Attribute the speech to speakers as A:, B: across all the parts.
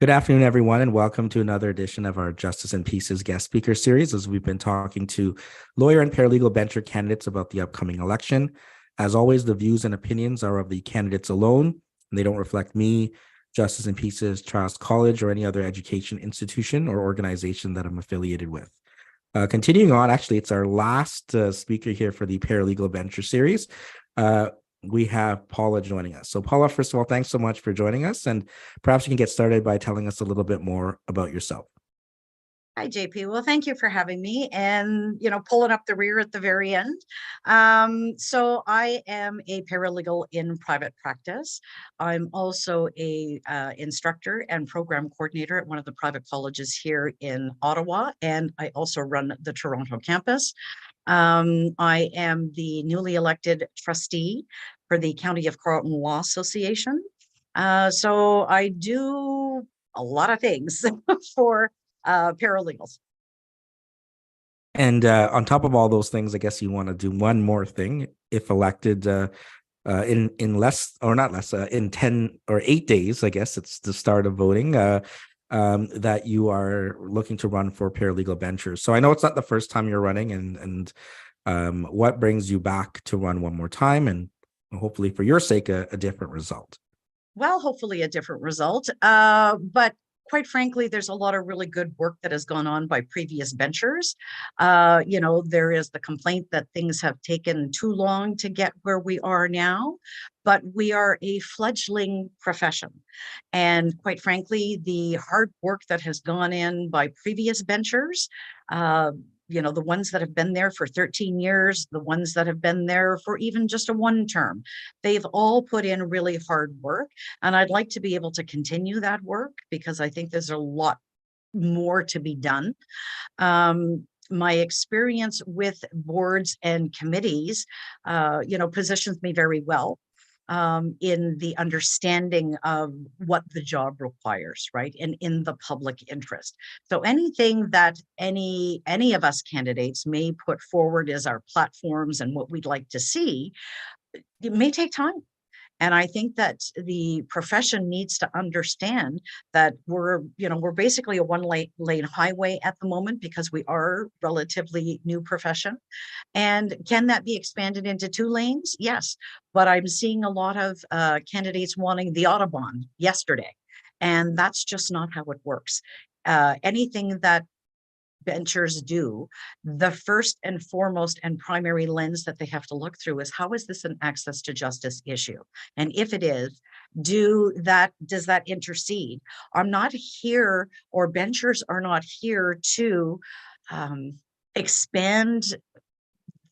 A: Good afternoon, everyone, and welcome to another edition of our Justice and Pieces guest speaker series as we've been talking to lawyer and paralegal bencher candidates about the upcoming election. As always, the views and opinions are of the candidates alone, and they don't reflect me, Justice and Pieces, Trust College, or any other education institution or organization that I'm affiliated with. Continuing on, actually, it's our last speaker here for the paralegal bencher series. We have Paula joining us. So Paula, first of all, thanks so much for joining us. And perhaps you can get started by telling us a little bit more about yourself.
B: Hi, JP. Well, thank you for having me and, pulling up the rear at the very end. So I am a paralegal in private practice. I'm also a instructor and program coordinator at one of the private colleges here in Ottawa, and I also run the Toronto campus. I am the newly elected trustee for the County of Carleton Law Association. So I do a lot of things for paralegals.
A: And on top of all those things, I guess you want to do one more thing if elected in less or not less in 10 or 8 days. I guess it's the start of voting. That you are looking to run for paralegal benchers. So I know it's not the first time you're running, and what brings you back to run one more time, and hopefully for your sake a different result.
B: Well, hopefully a different result. But quite frankly, there's a lot of really good work that has gone on by previous benchers. There is the complaint that things have taken too long to get where we are now, but we are a fledgling profession. And quite frankly, the hard work that has gone in by previous benchers, the ones that have been there for 13 years, the ones that have been there for even just a one term, they've all put in really hard work. And I'd like to be able to continue that work because I think there's a lot more to be done. My experience with boards and committees, positions me very well in the understanding of what the job requires, right? And in the public interest. So anything that any of us candidates may put forward as our platforms and what we'd like to see, it may take time. And I think that the profession needs to understand that we're basically a one-lane highway at the moment because we are relatively new profession. And can that be expanded into 2 lanes? Yes. But I'm seeing a lot of candidates wanting the Autobahn yesterday. And that's just not how it works. Anything that benchers do, the first and foremost and primary lens that they have to look through is how is this an access to justice issue? And if it is, does that intercede? I'm not here, or benchers are not here to expand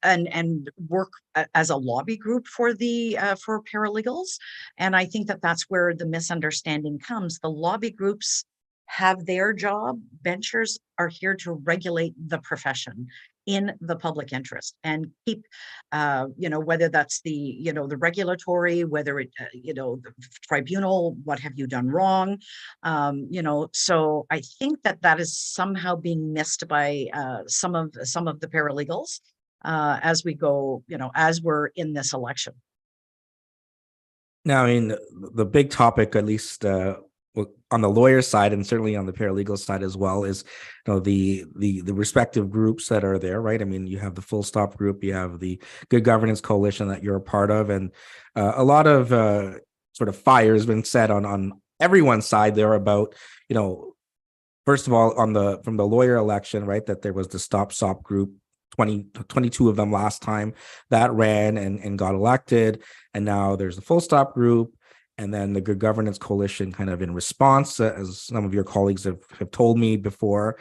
B: and work as a lobby group for paralegals. And I think that that's where the misunderstanding comes. The lobby groups have their job. Benchers are here to regulate the profession in the public interest and keep, whether that's the regulatory, whether it, the tribunal, what have you done wrong? So I think that is somehow being missed by some of the paralegals as we go, as we're in this election.
A: Now, I mean, the big topic, at least on the lawyer side and certainly on the paralegal side as well, is the respective groups that are there, right? I mean, you have the Full Stop group, you have the Good Governance Coalition that you're a part of, and a lot of sort of fire has been set on everyone's side there about, first of all, from the lawyer election, right, that there was the Stop SOP group, 22 of them last time that ran and got elected, and now there's the Full Stop group. And then the Good Governance Coalition kind of in response, as some of your colleagues have told me before.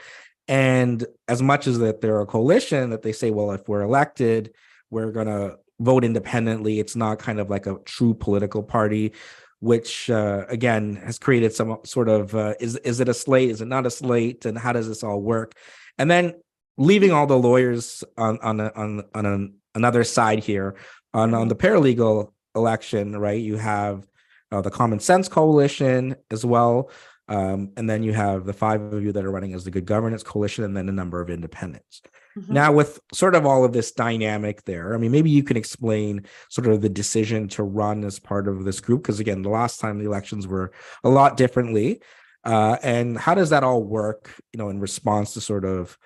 A: And as much as that they're a coalition that they say, well, if we're elected, we're going to vote independently. It's not kind of like a true political party, which, again, has created some sort of, is it a slate? Is it not a slate? And how does this all work? And then leaving all the lawyers on another side here, on the paralegal election, right? You have the Common Sense Coalition as well. And then you have the 5 of you that are running as the Good Governance Coalition, and then a number of independents. Mm-hmm. Now, with sort of all of this dynamic there, I mean, maybe you can explain sort of the decision to run as part of this group, because again, the last time the elections were a lot differently. And how does that all work, in response to sort of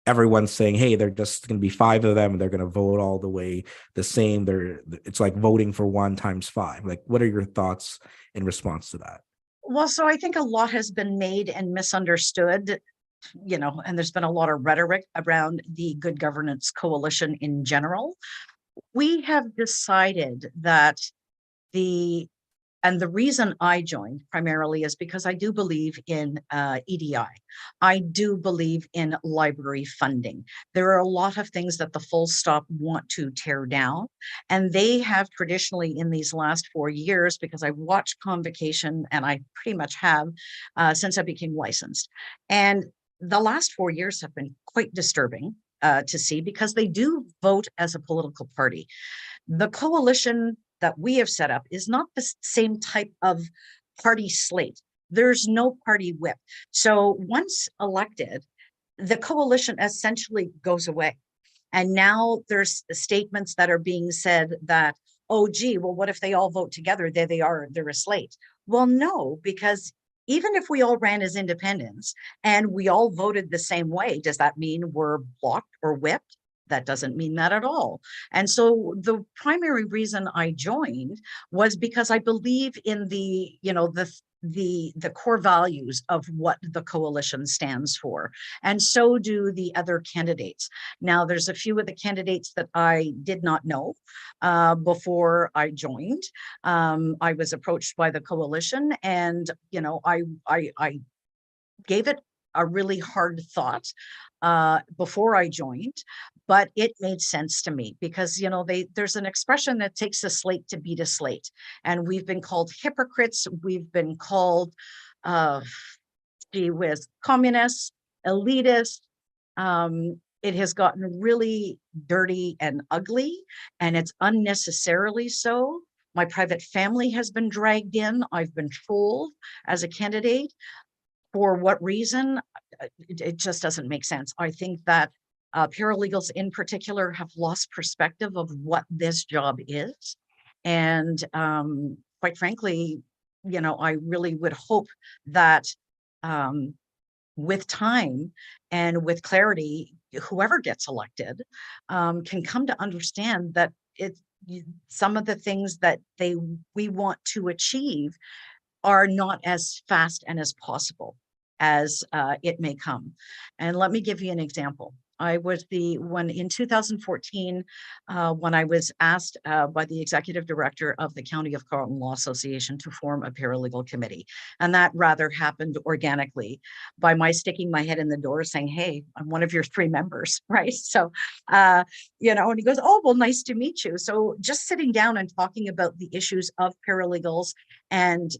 A: everyone's saying, hey, they're just going to be five of them and they're going to vote all the way the same. It's like voting for one times five. Like, what are your thoughts in response to that?
B: Well, so I think a lot has been made and misunderstood, and there's been a lot of rhetoric around the Good Governance Coalition in general. We have decided that the reason I joined primarily is because I do believe in EDI. I do believe in library funding. There are a lot of things that the Full Stop want to tear down, and they have traditionally in these last 4 years, because I watched Convocation, and I pretty much have since I became licensed. And the last 4 years have been quite disturbing to see, because they do vote as a political party. The coalition that we have set up is not the same type of party slate. There's no party whip. So once elected, the coalition essentially goes away. And now there's statements that are being said that, oh, gee, well, what if they all vote together? There they are, they're a slate. Well, no, because even if we all ran as independents and we all voted the same way, does that mean we're blocked or whipped? That doesn't mean that at all. And so the primary reason I joined was because I believe in the core values of what the coalition stands for. And so do the other candidates. Now, there's a few of the candidates that I did not know before I joined. I was approached by the coalition, and I gave it a really hard thought before I joined, but it made sense to me because there's an expression that takes a slate to beat a slate, and we've been called hypocrites. We've been called, gee whiz, communists, elitists. It has gotten really dirty and ugly, and it's unnecessarily so. My private family has been dragged in. I've been trolled as a candidate. For what reason? It just doesn't make sense. I think that paralegals in particular have lost perspective of what this job is. And quite frankly, I really would hope that with time and with clarity, whoever gets elected can come to understand that some of the things that we want to achieve are not as fast and as possible as it may come. And let me give you an example. I was when in 2014, when I was asked by the executive director of the County of Carleton Law Association to form a paralegal committee. And that rather happened organically by my sticking my head in the door saying, hey, I'm one of your 3 members, right? So, and he goes, oh, well, nice to meet you. So just sitting down and talking about the issues of paralegals and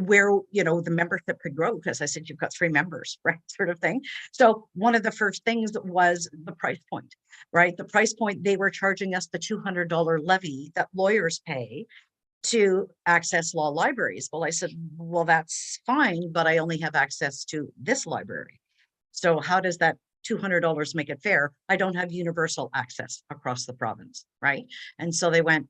B: where the membership could grow, because I said you've got 3 members, right, sort of thing. So one of the first things was the price point, right? The price point, they were charging us the $200 levy that lawyers pay to access law libraries. Well, I said, well, that's fine, but I only have access to this library. So how does that $200 make it fair? I don't have universal access across the province, right? And so they went,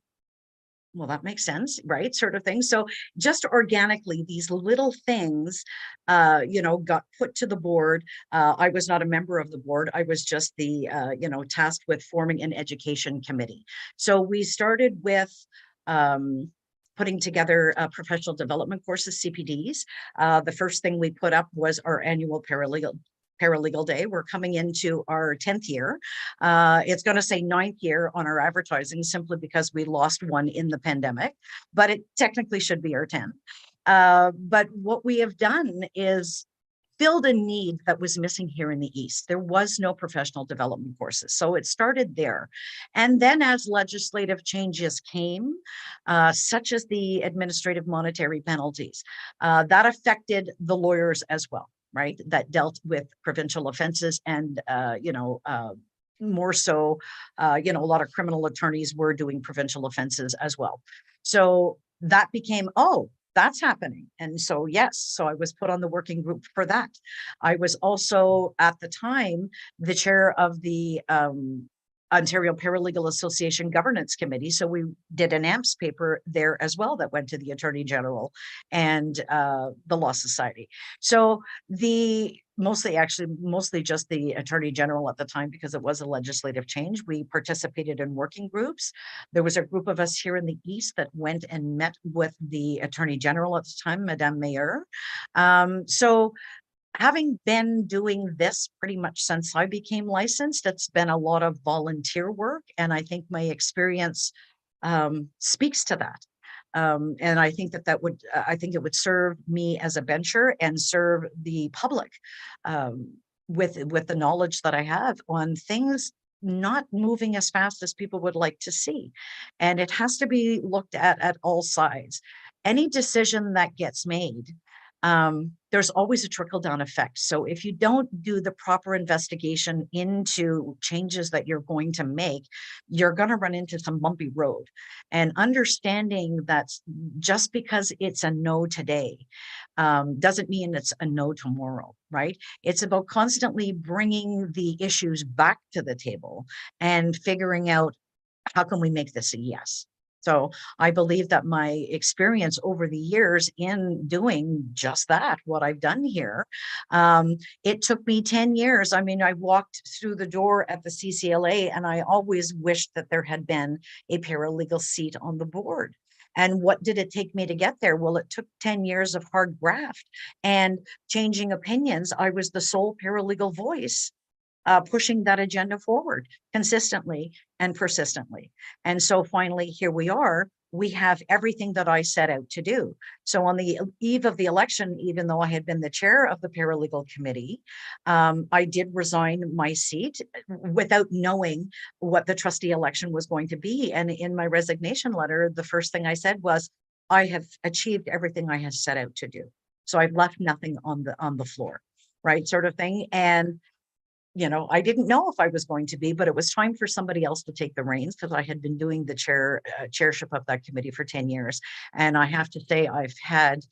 B: well, that makes sense, right? Sort of thing. So just organically, these little things, got put to the board. I was not a member of the board. I was just the, tasked with forming an education committee. So we started with putting together professional development courses, CPDs. The first thing we put up was our annual Paralegal Day. We're coming into our 10th year. It's going to say 9th year on our advertising simply because we lost one in the pandemic, but it technically should be our 10th. But what we have done is filled a need that was missing here in the East. There was no professional development courses. So it started there. And then as legislative changes came, such as the administrative monetary penalties, that affected the lawyers as well, right? That dealt with provincial offenses and, more so, a lot of criminal attorneys were doing provincial offenses as well. So that became, oh, that's happening. And so, yes, so I was put on the working group for that. I was also at the time the chair of the Ontario Paralegal Association Governance Committee. So we did an AMPS paper there as well that went to the Attorney General and the Law Society. So mostly just the Attorney General at the time, because it was a legislative change. We participated in working groups. There was a group of us here in the East that went and met with the Attorney General at the time, Madame Mayor. So having been doing this pretty much since I became licensed, it's been a lot of volunteer work. And I think my experience speaks to that. And I think I think it would serve me as a bencher and serve the public with the knowledge that I have on things not moving as fast as people would like to see. And it has to be looked at all sides. Any decision that gets made, there's always a trickle down effect. So if you don't do the proper investigation into changes that you're going to make, you're going to run into some bumpy road. And understanding that just because it's a no today doesn't mean it's a no tomorrow, right? It's about constantly bringing the issues back to the table and figuring out, how can we make this a yes? So I believe that my experience over the years in doing just that, what I've done here, it took me 10 years. I mean, I walked through the door at the CCLA and I always wished that there had been a paralegal seat on the board. And what did it take me to get there? Well, it took 10 years of hard graft and changing opinions. I was the sole paralegal voice pushing that agenda forward consistently and persistently. And so finally, here we are. We have everything that I set out to do. So on the eve of the election, even though I had been the chair of the paralegal committee, I did resign my seat without knowing what the trustee election was going to be. And in my resignation letter, the first thing I said was, I have achieved everything I have set out to do. So I've left nothing on the floor, right? Sort of thing. And I didn't know if I was going to be, but it was time for somebody else to take the reins, because I had been doing the chairship of that committee for 10 years. And I have to say, I've had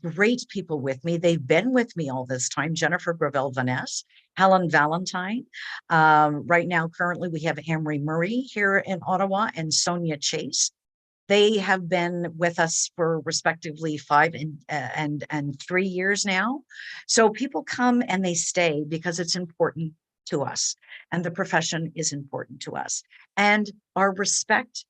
B: great people with me. They've been with me all this time. Jennifer Gravel-Vaness, Helen Valentine. Right now, currently, we have Amory Murray here in Ottawa and Sonia Chase. They have been with us for respectively 5 and 3 years now. So people come and they stay because it's important to us, and the profession is important to us. And our respect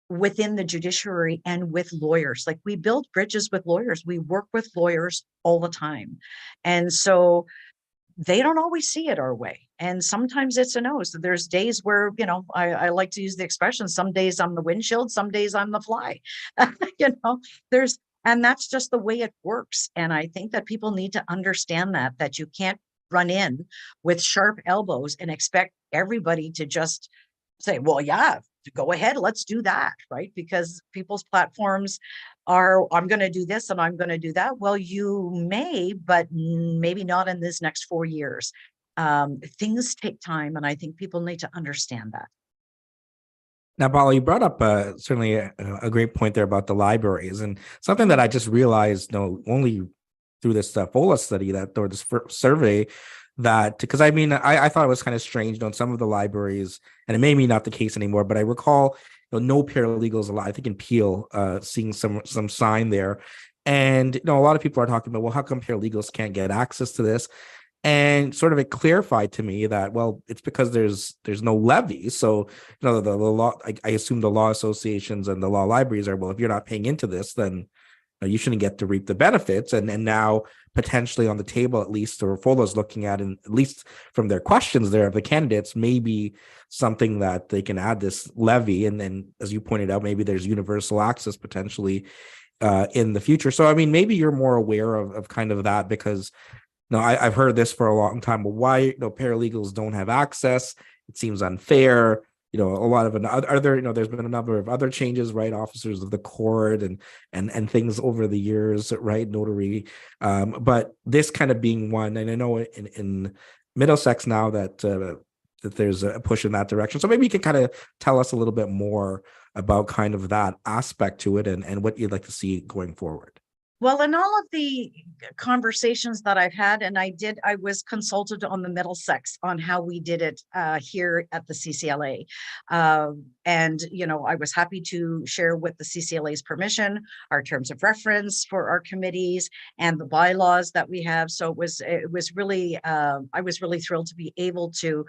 B: within the judiciary and with lawyers, like we build bridges with lawyers, we work with lawyers all the time. And so they don't always see it our way. And sometimes it's a no. So there's days where, I like to use the expression, some days I'm the windshield, some days I'm the fly. And that's just the way it works. And I think that people need to understand that you can't run in with sharp elbows and expect everybody to just say, well, yeah, go ahead, let's do that, right? Because people's platforms are, I'm going to do this and I'm going to do that. Well, you may, but maybe not in this next 4 years. Things take time, and I think people need to understand that.
A: Now, Paula, you brought up certainly a great point there about the libraries, and something that I just realized, only through this Paula study or this survey, that, because I mean, I thought it was kind of strange, in some of the libraries, and it may be not the case anymore, but I recall, no paralegals allowed. I think in Peel, seeing some sign there, and a lot of people are talking about, well, how come paralegals can't get access to this? And sort of it clarified to me that, well, it's because there's no levy. So, the law, I assume the law associations and the law libraries are, well, if you're not paying into this, then you shouldn't get to reap the benefits. And now potentially on the table, at least, or Paula's looking at, and at least from their questions there of the candidates, maybe something that they can add this levy. And then, as you pointed out, maybe there's universal access potentially in the future. So, I mean, maybe you're more aware of kind of that, because I've heard this for a long time. But why paralegals don't have access? It seems unfair. A lot of other, there's been a number of other changes, right? Officers of the court and things over the years, right? Notary. But this kind of being one, and I know in Middlesex now that there's a push in that direction. So maybe you can kind of tell us a little bit more about kind of that aspect to it and what you'd like to see going forward.
B: Well, in all of the conversations that I've had, and I was consulted on the Middlesex on how we did it here at the CCLA. And, I was happy to share with the CCLA's permission, our terms of reference for our committees and the bylaws that we have. So it was really, I was really thrilled to be able to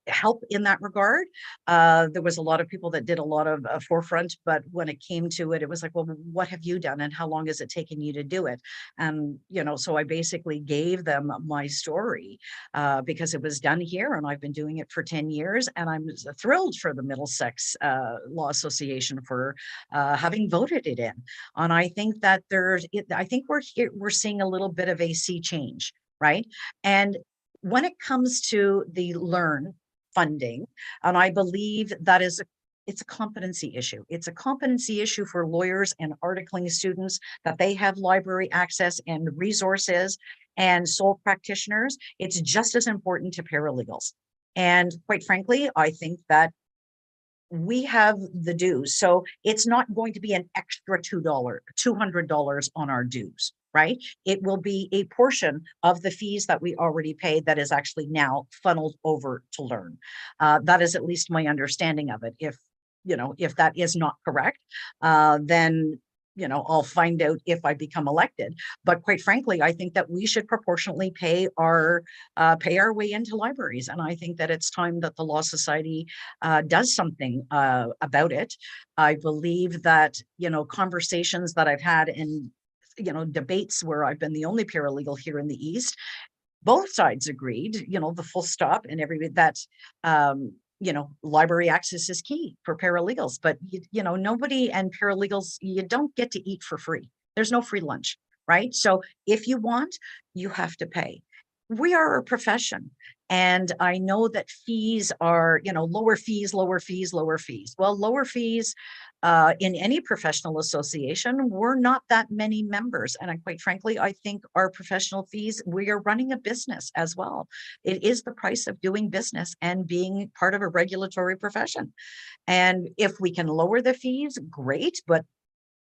B: help in that regard. There was a lot of people that did a lot of forefront, but when it came to it, it was like, well, what have you done and how long has it taken you to do it? And, so I basically gave them my story because it was done here and I've been doing it for 10 years. And I'm thrilled for the Middlesex Law Association for having voted it in. And I think that I think we're seeing a little bit of a sea change, right? And when it comes to the learn funding. And I believe that it's a competency issue. It's a competency issue for lawyers and articling students that they have library access and resources and sole practitioners. It's just as important to paralegals. And quite frankly, I think that we have the dues. So it's not going to be an extra $200 on our dues, right? It will be a portion of the fees that we already paid that is actually now funneled over to learn. That is at least my understanding of it. If that is not correct, then I'll find out if I become elected. But quite frankly, I think that we should proportionately pay our way into libraries. And I think that it's time that the Law Society does something about it. I believe that, conversations that I've had in, debates where I've been the only paralegal here in the East, both sides agreed, the full stop and everything that, library access is key for paralegals, but nobody and paralegals, you don't get to eat for free. There's no free lunch, right? So if you want, you have to pay. We are a profession. And I know that fees are, lower fees, lower fees, lower fees. Well, lower fees in any professional association, we're not that many members. And quite frankly, I think our professional fees, we are running a business as well. It is the price of doing business and being part of a regulatory profession. And if we can lower the fees, great. But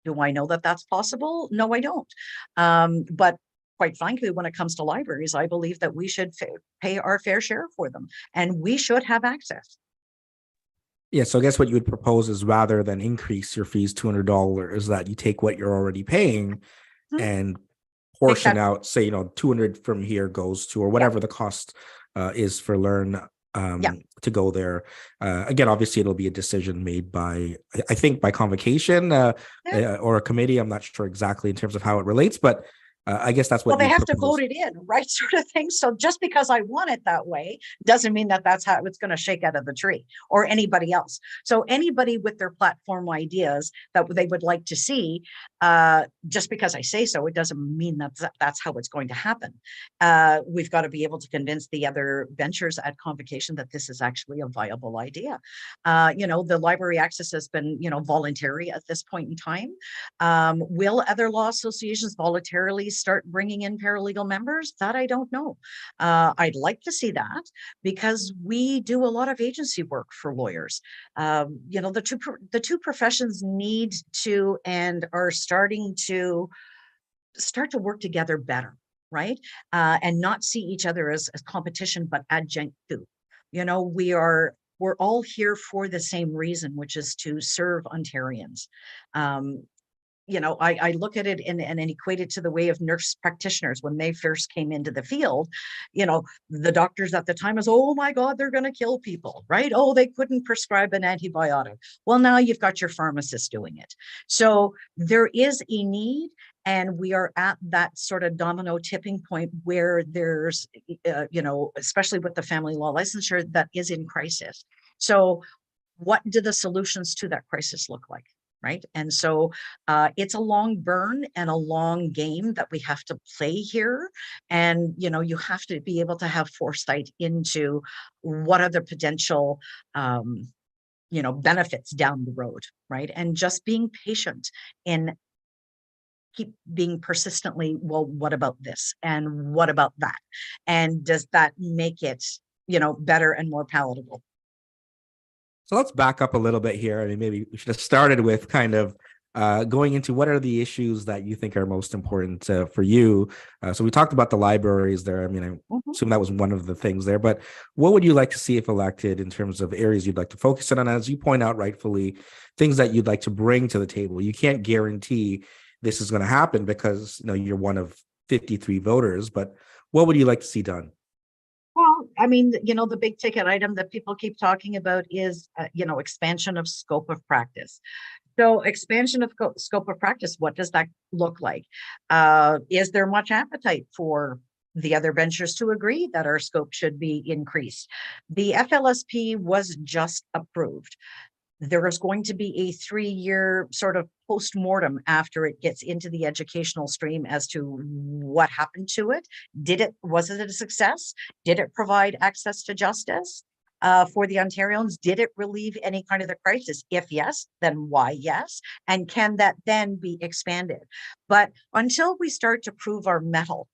B: do I know that that's possible? No, I don't. But quite frankly, when it comes to libraries, I believe that we should pay our fair share for them and we should have access.
A: Yeah, so I guess what you would propose is rather than increase your fees $200, that you take what you're already paying
B: Mhm.
A: and portion out, say, 200 from here goes to, or whatever the cost is for Learn to go there. Again, obviously, it'll be a decision made by, I think, by convocation or a committee. I'm not sure exactly in terms of how it relates, but I guess that's what
B: Well, they
A: you
B: have to
A: propose.
B: vote it in, right? Sort of thing. So just because I want it that way doesn't mean that that's how it's going to shake out of the tree or anybody else. So anybody with their platform ideas that they would like to see, just because I say so, it doesn't mean that that's how it's going to happen. We've got to be able to convince the other benchers at convocation that this is actually a viable idea. The library access has been, voluntary at this point in time. Will other law associations voluntarily start bringing in paralegal members? That I don't know. I'd like to see that because we do a lot of agency work for lawyers. The two professions need to and are starting to work together better, right? And not see each other as competition, but adjunct to. We're all here for the same reason, which is to serve Ontarians. I look at it and equate it to the way of nurse practitioners when they first came into the field. The doctors at the time was, oh my God, they're going to kill people, right? Oh, they couldn't prescribe an antibiotic. Well, now you've got your pharmacist doing it. So there is a need. And we are at that sort of domino tipping point where there's, especially with the family law licensure that is in crisis. So what do the solutions to that crisis look like? Right. And so it's a long burn and a long game that we have to play here. And, you have to be able to have foresight into what are the potential, benefits down the road. Right. And just being patient and keep being persistently, well, what about this? And what about that? And does that make it, better and more palatable?
A: So let's back up a little bit here. I mean, maybe we should have started with kind of going into what are the issues that you think are most important for you. So we talked about the libraries there. I mean, I
B: Mhm.
A: assume that was one of the things there, but what would you like to see if elected in terms of areas you'd like to focus on? And as you point out rightfully, things that you'd like to bring to the table. You can't guarantee this is going to happen because you're one of 53 voters, but what would you like to see done?
B: Well, I mean, the big ticket item that people keep talking about is, expansion of scope of practice. So expansion of scope of practice, what does that look like? Is there much appetite for the other benchers to agree that our scope should be increased? The FLSP was just approved. There is going to be a 3-year sort of post-mortem after it gets into the educational stream as to what happened to it. Was it a success? Did it provide access to justice for the Ontarians? Did it relieve any kind of the crisis? If yes, then why yes? And can that then be expanded? But until we start to prove our mettle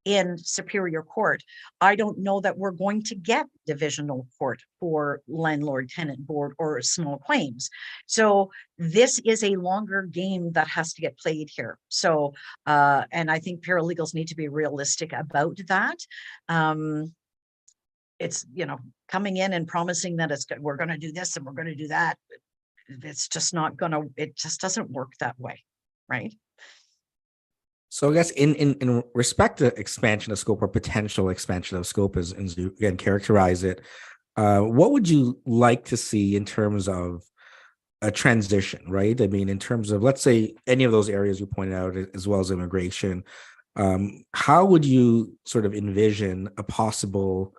B: in Superior Court, I don't know that we're going to get divisional court for landlord tenant board or small claims. So this is a longer game that has to get played here. So, and I think paralegals need to be realistic about that. It's, coming in and promising that we're going to do this and we're going to do that. It's just not going to, it just doesn't work that way. Right.
A: So I guess in respect to expansion of scope or potential expansion of scope, as you again characterize it, what would you like to see in terms of a transition, right? I mean, in terms of, let's say, any of those areas you pointed out, as well as immigration, how would you sort of envision a possible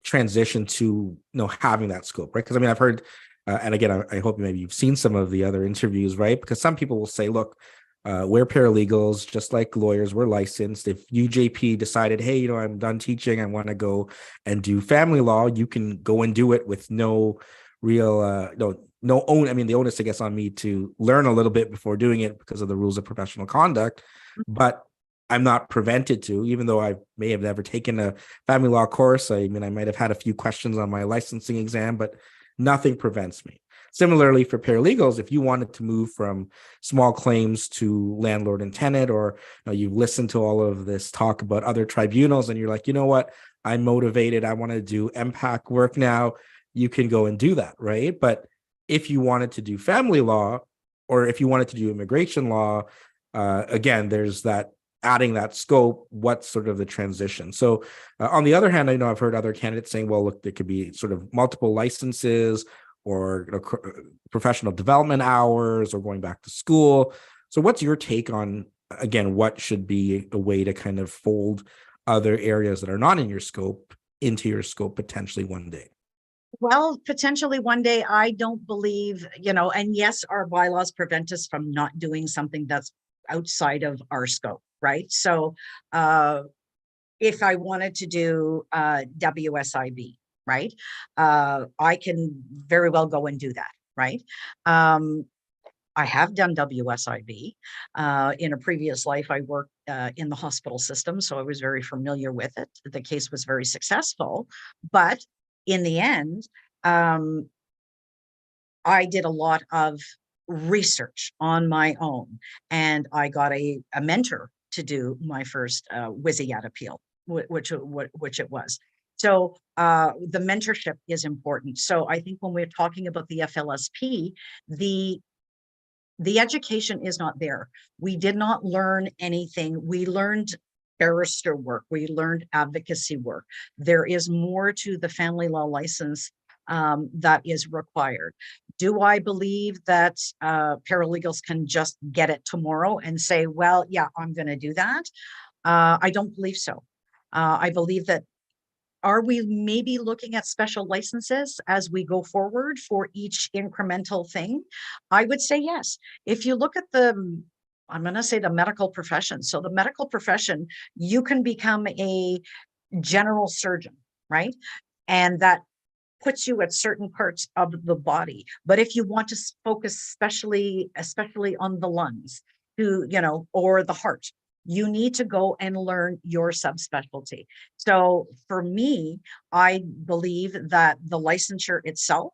A: transition to having that scope, right? Because I mean, I've heard, and again, I hope maybe you've seen some of the other interviews, right? Because some people will say, look, we're paralegals, just like lawyers, we're licensed. If UJP decided, hey, I'm done teaching, I want to go and do family law, you can go and do it with no real, no own. I mean, the onus, I guess, on me to learn a little bit before doing it because of the rules of professional conduct, but I'm not prevented to, even though I may have never taken a family law course. I mean, I might have had a few questions on my licensing exam, but nothing prevents me. Similarly, for paralegals, if you wanted to move from small claims to landlord and tenant, or you've listened to all of this talk about other tribunals and you're like, you know what, I'm motivated, I want to do MPAC work now, you can go and do that, right? But if you wanted to do family law, or if you wanted to do immigration law, again, there's that adding that scope, what's sort of the transition. So on the other hand, I know I've heard other candidates saying, well, look, there could be sort of multiple licenses or professional development hours or going back to school. So what's your take on, again, what should be a way to kind of fold other areas that are not in your scope into your scope potentially one day?
B: Well, potentially one day. I don't believe, and yes, our bylaws prevent us from not doing something that's outside of our scope, right? So if I wanted to do WSIB, right, I can very well go and do that, right? I have done WSIB. In a previous life, I worked in the hospital system, so I was very familiar with it. The case was very successful, but in the end, um, I did a lot of research on my own, and I got a mentor to do my first WYSIAT appeal, which it was. So the mentorship is important. So I think when we're talking about the FLSP, the education is not there. We did not learn anything. We learned barrister work. We learned advocacy work. There is more to the family law license that is required. Do I believe that paralegals can just get it tomorrow and say, well, yeah, I'm going to do that? I don't believe so. I believe that, are we maybe looking at special licenses as we go forward for each incremental thing? I would say yes. If you look at I'm going to say the medical profession. So the medical profession, you can become a general surgeon, right? And that puts you at certain parts of the body. But if you want to focus especially on the lungs, or the heart, you need to go and learn your subspecialty. So for me, I believe that the licensure itself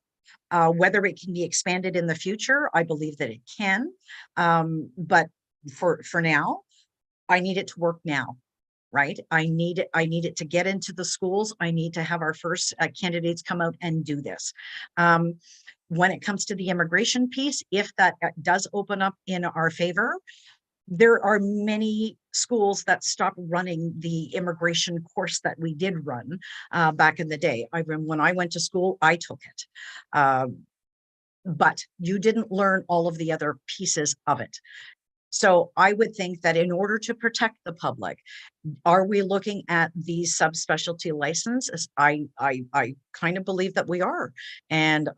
B: Whether it can be expanded in the future, I believe that it can. But for now, I need it to work now, right? I need it to get into the schools. I need to have our first candidates come out and do this. When it comes to the immigration piece, if that does open up in our favor, there are many schools that stopped running the immigration course that we did run back in the day. I remember when I went to school, I took it. But you didn't learn all of the other pieces of it. So I would think that in order to protect the public, are we looking at these subspecialty licenses? I kind of believe that we are. And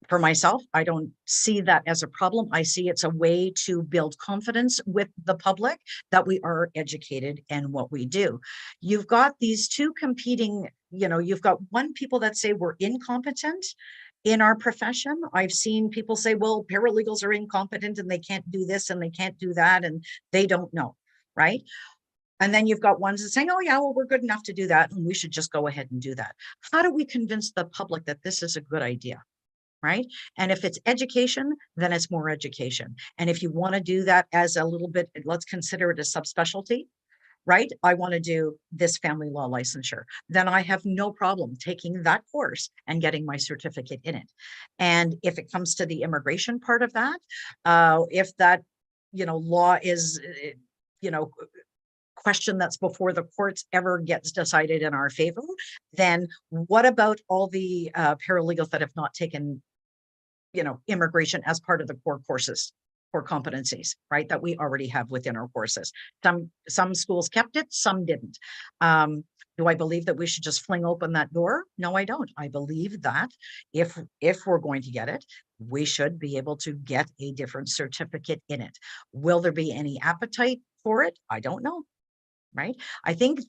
B: for myself, I don't see that as a problem. I see it's a way to build confidence with the public that we are educated in what we do. You've got these two competing, you've got people that say we're incompetent in our profession. I've seen people say, well, paralegals are incompetent and they can't do this and they can't do that and they don't know, right? And then you've got ones that saying, oh yeah, well, we're good enough to do that and we should just go ahead and do that. How do we convince the public that this is a good idea? Right? And if it's education, then it's more education. And if you want to do that as a little bit, let's consider it a subspecialty, right? I want to do this family law licensure. Then I have no problem taking that course and getting my certificate in it. And if it comes to the immigration part of that, if that, law is, question that's before the courts ever gets decided in our favor, then what about all the paralegals that have not taken immigration as part of the core courses or competencies, right? That we already have within our courses. Some schools kept it, some didn't. Do I believe that we should just fling open that door? No, I don't. I believe that if we're going to get it, we should be able to get a different certificate in it. Will there be any appetite for it? I don't know, right? I think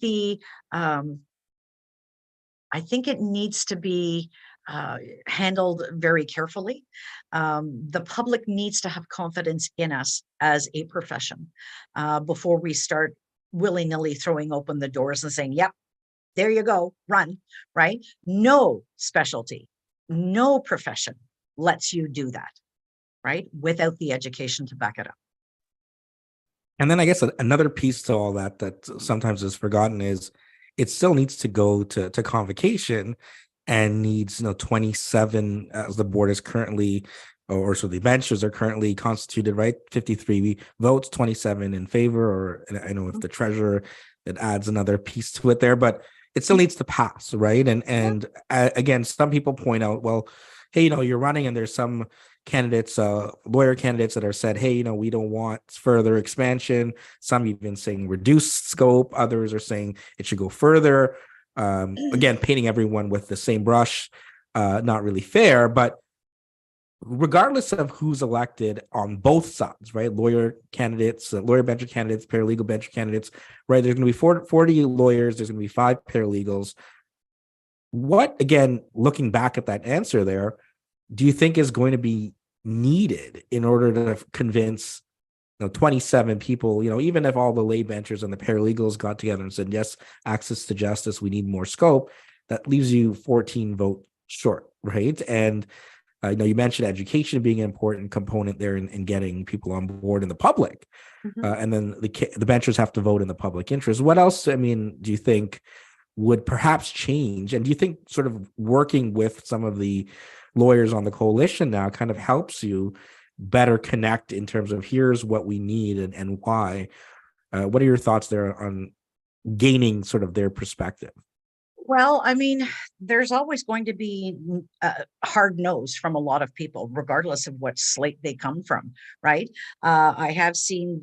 B: it needs to be handled very carefully. The public needs to have confidence in us as a profession before we start willy-nilly throwing open the doors and saying, yep, there you go, run, right? No specialty, no profession lets you do that, right? Without the education to back it up.
A: And then I guess another piece to all that sometimes is forgotten is it still needs to go to convocation and needs 27 as the board is currently, or so the benches are currently constituted, right? 53 votes, 27 in favor, or I know if the treasurer, it adds another piece to it there, but it still needs to pass, right? And again, some people point out, well, hey, you're running and there's some candidates, lawyer candidates that are said, hey, we don't want further expansion. Some even saying reduced scope. Others are saying it should go further. Again, painting everyone with the same brush, not really fair, but regardless of who's elected on both sides, right? Lawyer candidates, lawyer bench candidates, paralegal bench candidates, right? There's going to be 40 lawyers. There's going to be 5 paralegals. What, again, looking back at that answer there, do you think is going to be needed in order to convince 27 people, even if all the lay benchers and the paralegals got together and said, yes, access to justice, we need more scope, that leaves you 14 vote short, right? And you mentioned education being an important component there in getting people on board in the public. And then the benchers have to vote in the public interest. What else, do you think would perhaps change? And do you think sort of working with some of the lawyers on the coalition now kind of helps you better connect in terms of here's what we need and why? What are your thoughts there on gaining sort of their perspective?
B: Well, there's always going to be hard no's from a lot of people, regardless of what slate they come from, right? I have seen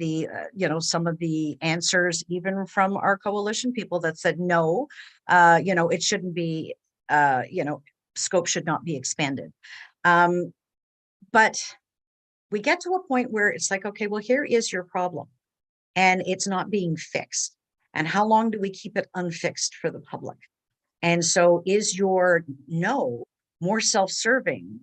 B: some of the answers, even from our coalition people that said, no, it shouldn't be, scope should not be expanded. But we get to a point where it's like, okay, well, here is your problem and it's not being fixed. And how long do we keep it unfixed for the public? And so is your no more self-serving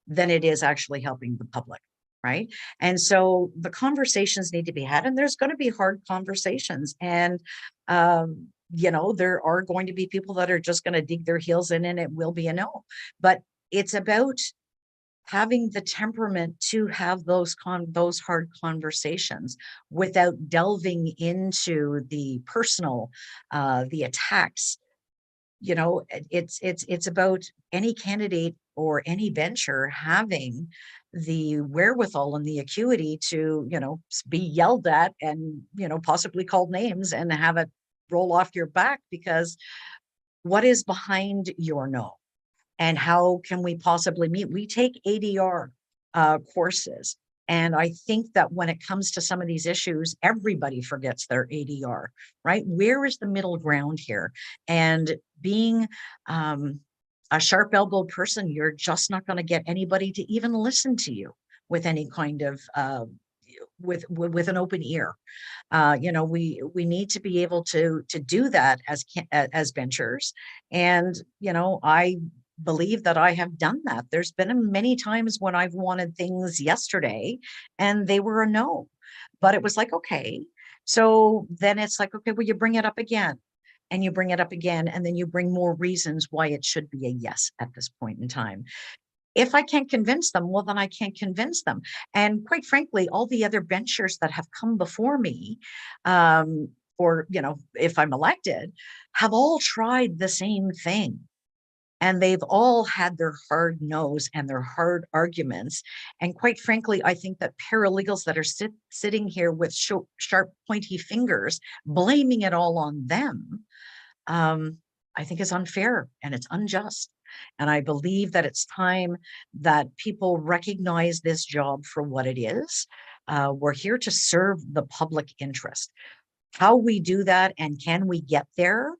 B: than it is actually helping the public, right? And so the conversations need to be had, and there's going to be hard conversations. And, there are going to be people that are just going to dig their heels in and it will be a no. But it's about having the temperament to have those hard conversations without delving into the personal, the attacks. It's about any candidate or any bencher having the wherewithal and the acuity to, be yelled at and, possibly called names and have it roll off your back, because what is behind your no? And how can we possibly meet? We take ADR courses. And I think that when it comes to some of these issues, everybody forgets their ADR, right? Where is the middle ground here? And being a sharp elbowed person, you're just not going to get anybody to even listen to you with any kind of with an open ear. We need to be able to do that as benchers. And I believe that I have done that. There's been many times when I've wanted things yesterday and they were a no, but it was like, okay. So then it's like, okay, well, you bring it up again and you bring it up again, and then you bring more reasons why it should be a yes at this point in time. If I can't convince them, well, then I can't convince them. And quite frankly, all the other benchers that have come before me, or, if I'm elected, have all tried the same thing. And they've all had their hard no's and their hard arguments. And quite frankly, I think that paralegals that are sitting here with sharp, pointy fingers, blaming it all on them, I think is unfair and it's unjust. And I believe that it's time that people recognize this job for what it is. We're here to serve the public interest. How we do that and can we get there?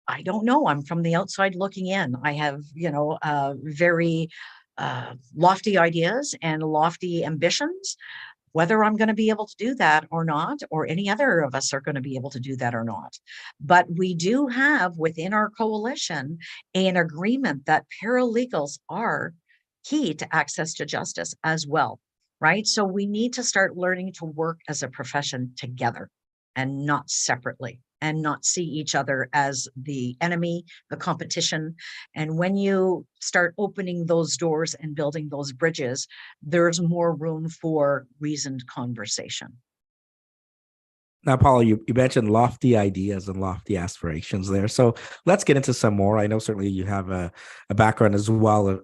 B: I don't know. I'm from the outside looking in. I have, very lofty ideas and lofty ambitions. Whether I'm going to be able to do that or not, or any other of us are going to be able to do that or not. But we do have within our coalition an agreement that paralegals are key to access to justice as well, right? So we need to start learning to work as a profession together and not separately, and not see each other as the enemy, the competition. And when you start opening those doors and building those bridges, there's more room for reasoned conversation.
A: Now, Paula, you mentioned lofty ideas and lofty aspirations there. So let's get into some more. I know certainly you have a background as well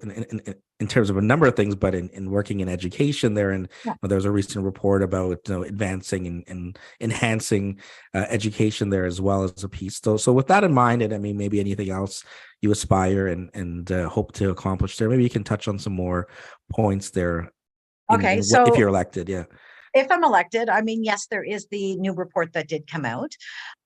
A: in terms of a number of things, but in working in education there. And
B: Yeah.
A: there was a recent report about advancing and enhancing education there as well as a piece. So with that in mind, and I mean, maybe anything else you aspire and hope to accomplish there, maybe you can touch on some more points there
B: Okay,
A: in what, if
B: so
A: you're elected. Yeah.
B: if I'm elected, I mean, yes, there is the new report that did come out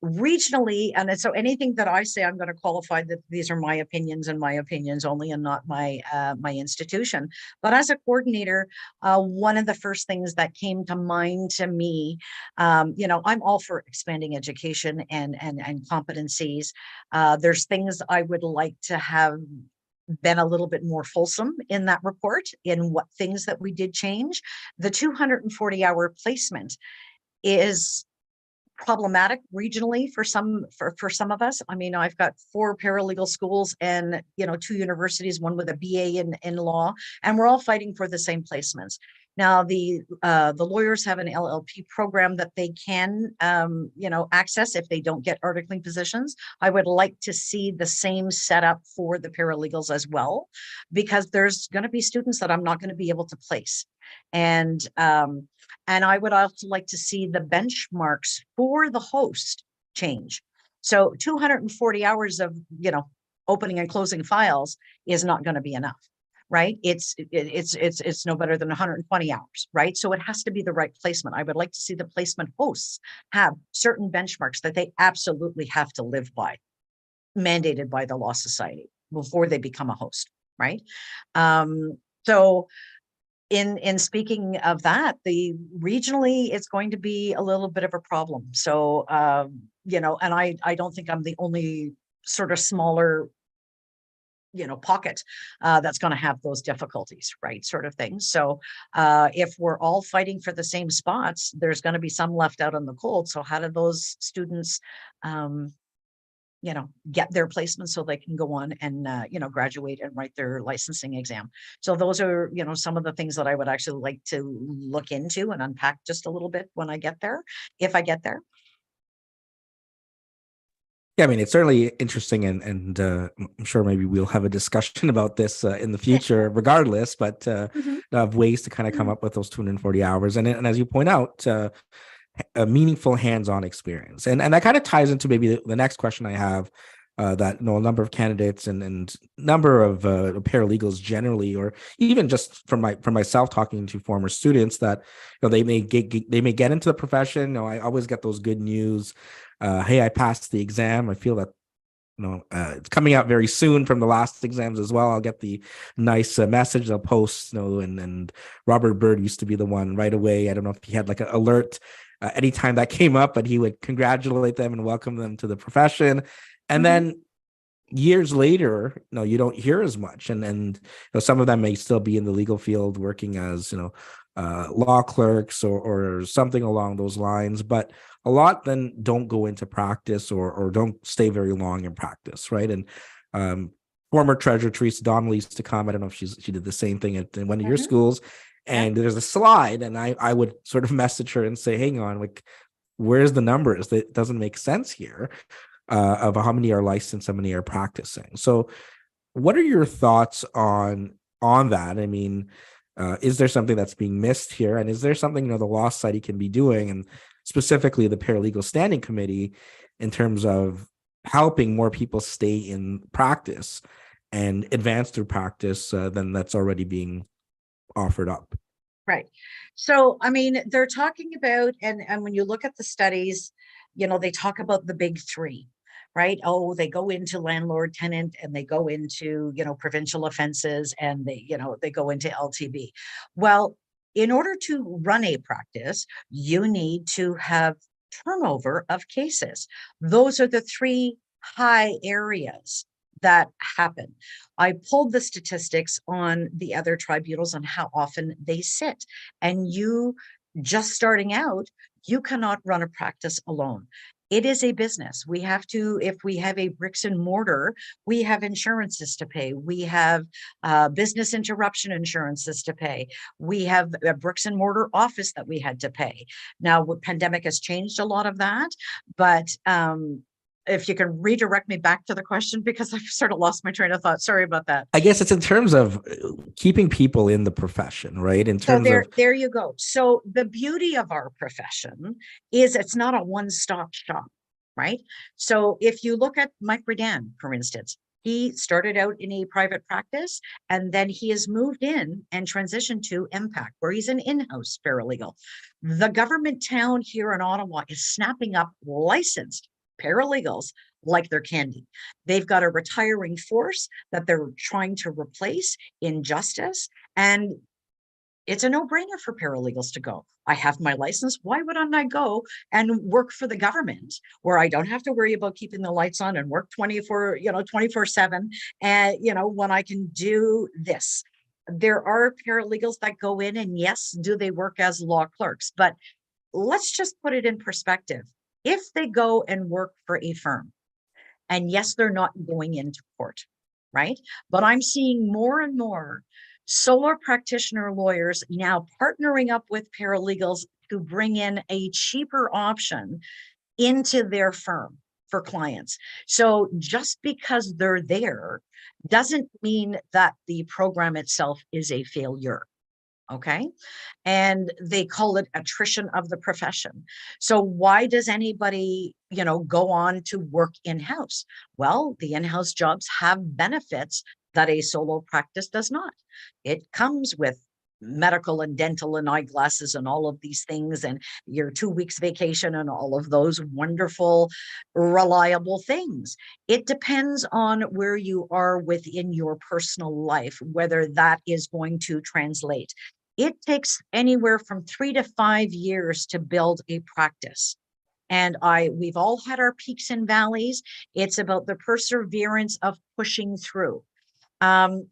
B: regionally. And so anything that I say, I'm going to qualify that these are my opinions and my opinions only, and not my institution. But as a coordinator, one of the first things that came to mind to me, I'm all for expanding education and competencies. There's things I would like to have been a little bit more fulsome in that report in what things that we did change. The 240-hour placement is problematic regionally for some of us. I mean, I've got 4 paralegal schools and 2 universities, one with a BA in law, and we're all fighting for the same placements. Now, the lawyers have an LLP program that they can access if they don't get articling positions. I would like to see the same setup for the paralegals as well, because there's going to be students that I'm not going to be able to place. And I would also like to see the benchmarks for the host change. So 240 hours of, opening and closing files is not going to be enough, right? It's no better than 120 hours, right? So it has to be the right placement. I would like to see the placement hosts have certain benchmarks that they absolutely have to live by, mandated by the Law Society before they become a host, right? So in speaking of that, the regionally, it's going to be a little bit of a problem. So, and I don't think I'm the only sort of smaller, pocket that's going to have those difficulties, right? Sort of thing. So if we're all fighting for the same spots, there's going to be some left out in the cold. So how do those students get their placement so they can go on and, graduate and write their licensing exam. So those are, some of the things that I would actually like to look into and unpack just a little bit when I get there, if I get there.
A: Yeah, I mean, it's certainly interesting, and I'm sure maybe we'll have a discussion about this in the future, regardless. But
B: Mhm.
A: of ways to kind of come up with those 240 hours, and as you point out, a meaningful hands-on experience, and that kind of ties into maybe the next question I have. That a number of candidates and number of paralegals generally, or even just from myself talking to former students, that they may get into the profession. I always get those good news. Hey, I passed the exam. I feel that it's coming out very soon from the last exams as well. I'll get the nice message they'll post, and Robert Bird used to be the one right away. I don't know if he had like an alert anytime that came up, but he would congratulate them and welcome them to the profession. And then years later, you don't hear as much, and some of them may still be in the legal field working as law clerks or something along those lines, but a lot then don't go into practice or don't stay very long in practice, right? And former treasurer Teresa Donnelly used to come. I don't know if she did the same thing at one of your schools, and there's a slide, and I would sort of message her and say, hang on, like, where's the numbers? That doesn't make sense here. Of how many are licensed, how many are practicing. So what are your thoughts on that? I mean, is there something that's being missed here? And is there something, the Law Society can be doing, and specifically the Paralegal Standing Committee, in terms of helping more people stay in practice and advance through practice than that's already being offered up?
B: Right. So, I mean, they're talking about, and when you look at the studies, they talk about the big three, right? Oh, they go into landlord tenant, and they go into, provincial offenses, and they go into LTB. Well, in order to run a practice, you need to have turnover of cases. Those are the three high areas that happen. I pulled the statistics on the other tribunals on how often they sit. And you, just starting out, you cannot run a practice alone. It is a business. We have to, if we have a bricks and mortar, we have insurances to pay. We have business interruption insurances to pay. We have a bricks and mortar office that we had to pay. Now, the pandemic has changed a lot of that, but if you can redirect me back to the question, because I've sort of lost my train of thought. Sorry about that.
A: I guess it's in terms of keeping people in the profession, right? In terms
B: So
A: of
B: there you go. So the beauty of our profession is it's not a one-stop shop, right? So if you look at Mike Redan, for instance, he started out in a private practice, and then he has moved in and transitioned to Impact, where he's an in-house paralegal. The government town here in Ottawa is snapping up licensed paralegals like they're candy. They've got a retiring force that they're trying to replace in justice, and it's a no-brainer for paralegals to go. I have my license. Why wouldn't I go and work for the government, where I don't have to worry about keeping the lights on and work 24/7, and when I can do this? There are paralegals that go in, and yes, do they work as law clerks? But let's just put it in perspective. If they go and work for a firm, and yes, they're not going into court, right? But I'm seeing more and more solo practitioner lawyers now partnering up with paralegals to bring in a cheaper option into their firm for clients. So just because they're there doesn't mean that the program itself is a failure. Okay. And they call it attrition of the profession. So why does anybody, go on to work in-house? Well, the in-house jobs have benefits that a solo practice does not. It comes with medical and dental and eyeglasses and all of these things, and your 2 weeks vacation and all of those wonderful, reliable things. It depends on where you are within your personal life, whether that is going to translate. It takes anywhere from 3 to 5 years to build a practice. And we've all had our peaks and valleys. It's about the perseverance of pushing through.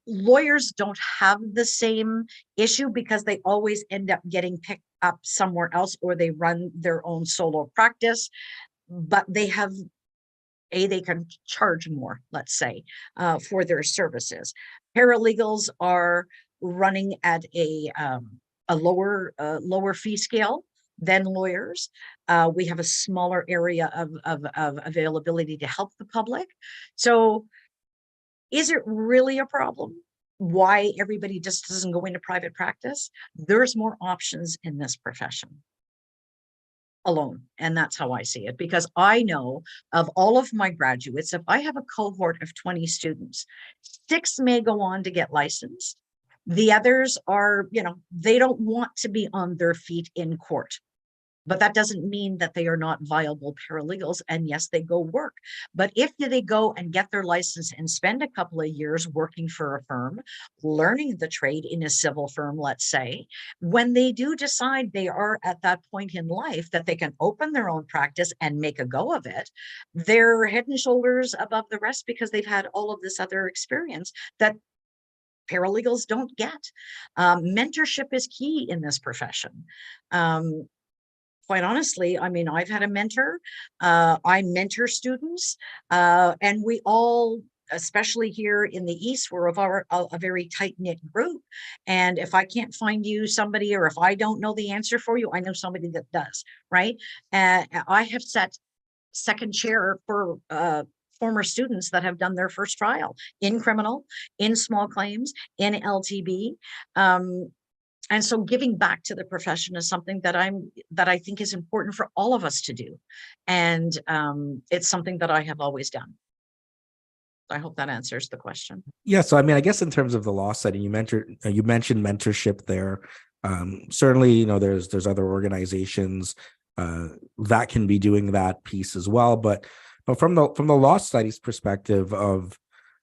B: Lawyers don't have the same issue because they always end up getting picked up somewhere else, or they run their own solo practice, but they have they can charge more, let's say, for their services. Paralegals are running at a lower fee scale than lawyers. We have a smaller area of availability to help the public. So is it really a problem? Why everybody just doesn't go into private practice? There's more options in this profession alone. And that's how I see it, because I know of all of my graduates, if I have a cohort of 20 students, 6 may go on to get licensed. The others are, they don't want to be on their feet in court. But that doesn't mean that they are not viable paralegals. And yes, they go work. But if they go and get their license and spend a couple of years working for a firm, learning the trade in a civil firm, let's say, when they do decide they are at that point in life that they can open their own practice and make a go of it, they're head and shoulders above the rest because they've had all of this other experience that paralegals don't get. Mentorship is key in this profession. Quite honestly, I mean, I've had a mentor. I mentor students, and we all, especially here in the East, we're a very tight-knit group. And if I can't find you somebody, or if I don't know the answer for you, I know somebody that does, right? I have set second chair for former students that have done their first trial in criminal, in small claims, in LTB. And so giving back to the profession is something that I think is important for all of us to do. And it's something that I have always done. I hope that answers the question.
A: Yeah. So, I mean, I guess in terms of the law setting, you mentioned mentorship there. Certainly, there's other organizations that can be doing that piece as well. But from the law studies perspective of,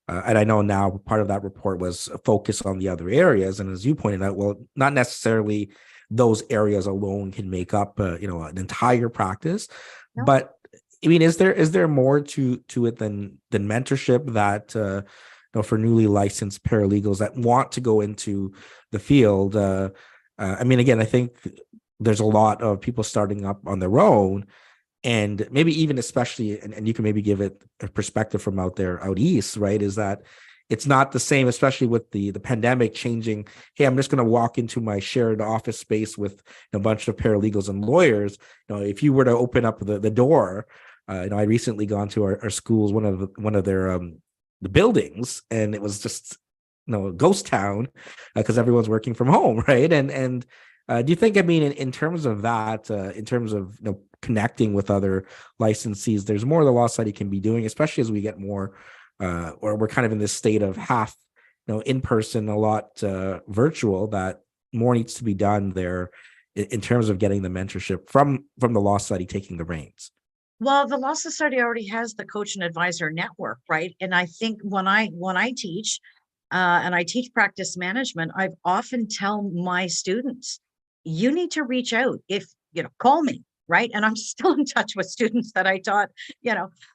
A: and I know now part of that report was a focus on the other areas. And as you pointed out, well, not necessarily those areas alone can make up, an entire practice. No. But I mean, is there more to it than mentorship that, for newly licensed paralegals that want to go into the field? I mean, again, I think there's a lot of people starting up on their own. And maybe even especially, and you can maybe give it a perspective from out east, right? Is that it's not the same, especially with the pandemic changing. Hey, I'm just going to walk into my shared office space with a bunch of paralegals and lawyers. If you were to open up the door, I recently gone to our schools, one of their the buildings, and it was just a ghost town because everyone's working from home, right? And do you think, I mean, in terms of that, in terms of connecting with other licensees, there's more the law study can be doing, especially as we get more, or we're kind of in this state of half, in person, a lot virtual, that more needs to be done there in terms of getting the mentorship from the law study taking the reins?
B: Well, the Law Society already has the coach and advisor network, right? And I think when I teach, and I teach practice management, I've often tell my students, you need to reach out. If, call me, right? And I'm still in touch with students that I taught,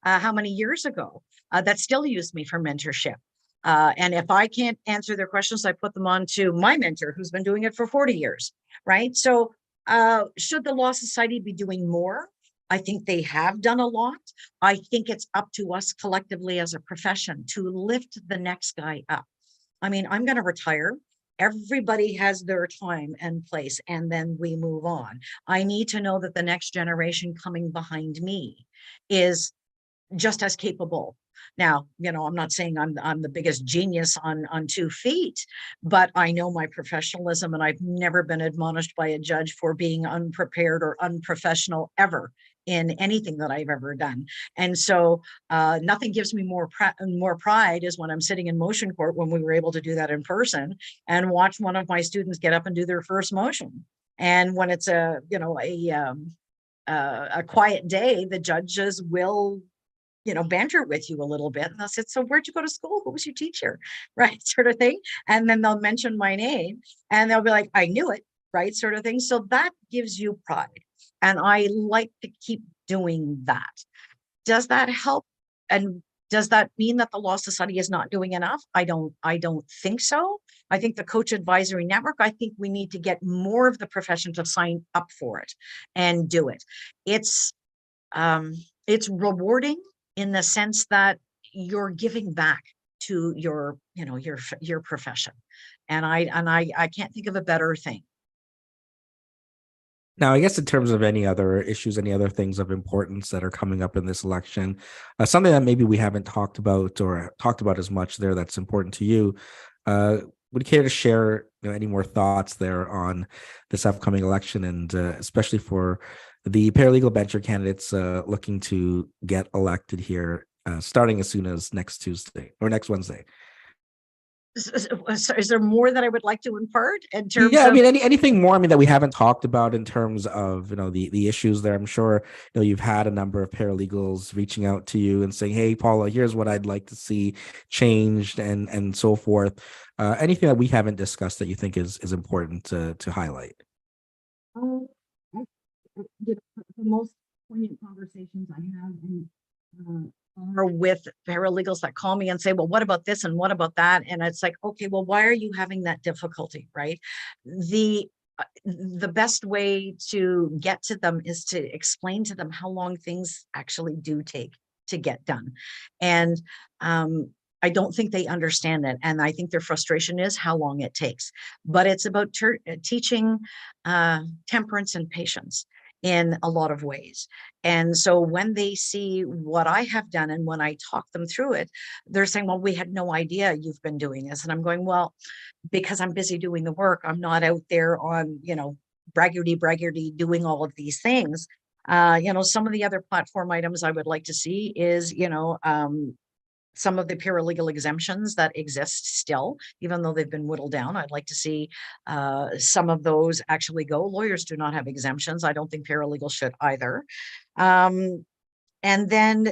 B: how many years ago, that still use me for mentorship. And if I can't answer their questions, I put them on to my mentor who's been doing it for 40 years, right? So should the Law Society be doing more? I think they have done a lot. I think it's up to us collectively as a profession to lift the next guy up. I mean, I'm going to retire. Everybody has their time and place, and then we move on. I need to know that the next generation coming behind me is just as capable. Now, I'm not saying I'm the biggest genius on 2 feet, but I know my professionalism, and I've never been admonished by a judge for being unprepared or unprofessional ever in anything that I've ever done. And so nothing gives me more pride is when I'm sitting in motion court, when we were able to do that in person, and watch one of my students get up and do their first motion. And when it's a quiet day, the judges will banter with you a little bit. And they'll say, so where'd you go to school? Who was your teacher? Right. Sort of thing. And then they'll mention my name and they'll be like, I knew it. Right. Sort of thing. So that gives you pride. And I like to keep doing that. Does that help? And does that mean that the Law Society is not doing enough? I don't think so. I think the Coach Advisory Network, I think we need to get more of the profession to sign up for it and do it. It's rewarding in the sense that you're giving back to your, your profession. And I can't think of a better thing.
A: Now, I guess in terms of any other issues, any other things of importance that are coming up in this election, something that maybe we haven't talked about or talked about as much there that's important to you, would you care to share any more thoughts there on this upcoming election, and especially for the paralegal bencher candidates looking to get elected here, starting as soon as next Tuesday or next Wednesday?
B: So is there more that I would like to impart in terms
A: Yeah, I
B: of?
A: mean, anything more? I mean, that we haven't talked about in terms of the issues there. I'm sure you've had a number of paralegals reaching out to you and saying, "Hey, Paula, here's what I'd like to see changed," and so forth. Anything that we haven't discussed that you think is important to highlight?
B: Oh, the most poignant conversations I have are with paralegals that call me and say, well, what about this and what about that? And it's like, okay, well, why are you having that difficulty, right? The best way to get to them is to explain to them how long things actually do take to get done. And I don't think they understand it. And I think their frustration is how long it takes. But it's about teaching temperance and patience in a lot of ways. And so when they see what I have done and when I talk them through it, they're saying, well, we had no idea you've been doing this. And I'm going, well, because I'm busy doing the work, I'm not out there on, braggarty doing all of these things. Some of the other platform items I would like to see is, some of the paralegal exemptions that exist still, even though they've been whittled down. I'd like to see some of those actually go. Lawyers do not have exemptions. I don't think paralegals should either. And then